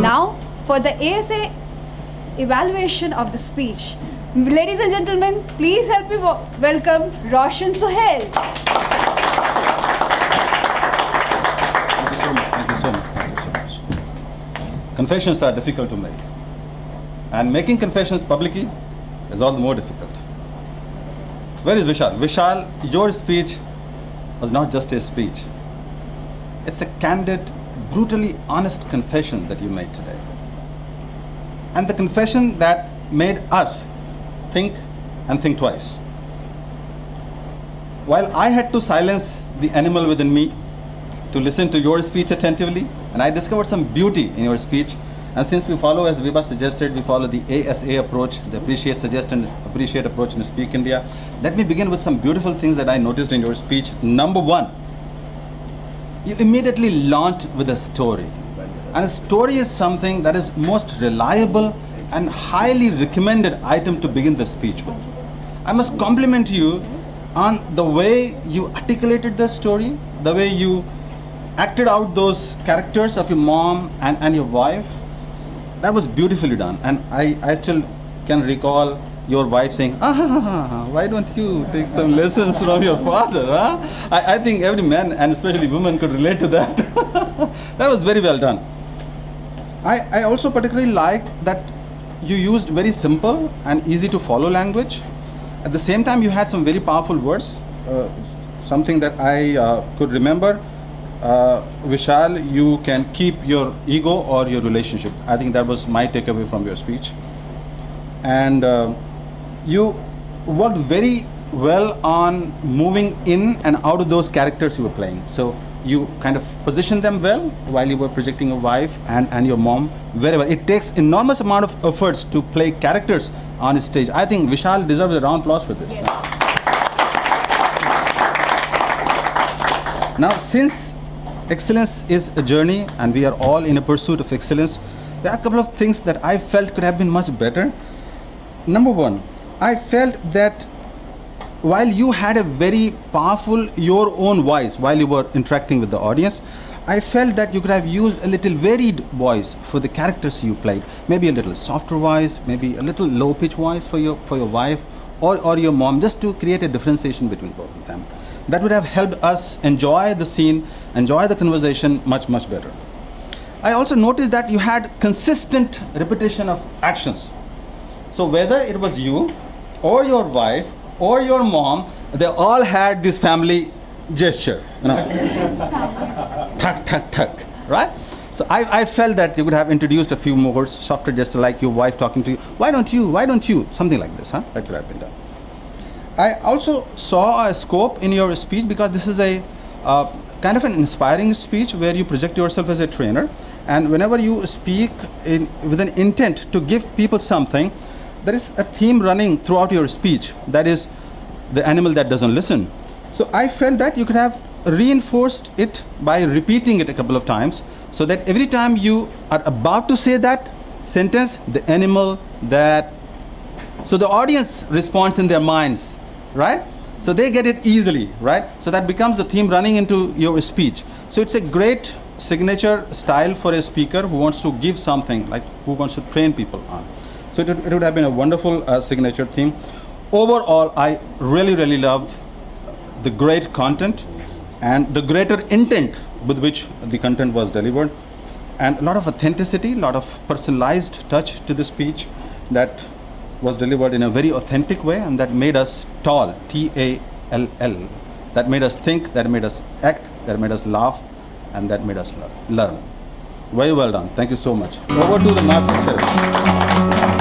Now, for the ASA evaluation of the speech, ladies and gentlemen, please help me welcome Roshan Suhail. Thank you so much. Thank you so much. Confessions are difficult to make, and making confessions publicly is all the more difficult. Where is Vishal? Vishal, your speech was not just a speech. It's a candid, brutally honest confession that you made today. And the confession that made us think and think twice. While I had to silence the animal within me to listen to your speech attentively, and I discovered some beauty in your speech. And since we follow, as Vibha suggested, we follow the ASA approach, the appreciate, suggest and appreciate approach in Speak India, let me begin with some beautiful things that I noticed in your speech. Number one, you immediately launched with a story. And a story is something that is most reliable and highly recommended item to begin the speech with. I must compliment you on the way you articulated the story, the way you acted out those characters of your mom and your wife. That was beautifully done. And I still can recall your wife saying, why don't you take some lessons from your father? Huh? I think every man, and especially women, could relate to that. That was very well done. I also particularly liked that you used very simple and easy to follow language. At the same time, you had some very powerful words, something that I could remember. Vishal, you can keep your ego or your relationship. I think that was my takeaway from your speech. And you worked very well on moving in and out of those characters you were playing. So you kind of positioned them well while you were projecting your wife and your mom very well. It takes enormous amount of efforts to play characters on stage. I think Vishal deserves a round of applause for this. Yes. Now, since excellence is a journey and we are all in a pursuit of excellence, there are a couple of things that I felt could have been much better. Number one, I felt that while you had a very powerful your own voice while you were interacting with the audience, I felt that you could have used a little varied voice for the characters you played. Maybe a little softer voice, maybe a little low pitch voice for your wife or your mom, just to create a differentiation between both of them. That would have helped us enjoy the scene, enjoy the conversation much, much better. I also noticed that you had consistent repetition of actions. So whether it was you or your wife or your mom, they all had this family gesture, you know, tuck, tuck, tuck, right? So I felt that you could have introduced a few more softer gestures, like your wife talking to you, why don't you, something like this, huh? That could have been done. I also saw a scope in your speech, because this is a kind of an inspiring speech where you project yourself as a trainer, and whenever you speak with an intent to give people something, there is a theme running throughout your speech, that is the animal that doesn't listen. So I felt that you could have reinforced it by repeating it a couple of times, so that every time you are about to say that sentence, the animal that, so the audience responds in their minds, right? So they get it easily, right? So that becomes the theme running into your speech. So it's a great signature style for a speaker who wants to give something, like who wants to train people on. So it would have been a wonderful signature theme. Overall, I really, really love the great content and the greater intent with which the content was delivered, and a lot of authenticity, a lot of personalized touch to the speech that was delivered in a very authentic way, and that made us tall, T-A-L-L, that made us think, that made us act, that made us laugh, and that made us learn. Very well done. Thank you so much. Over to the math lecturer.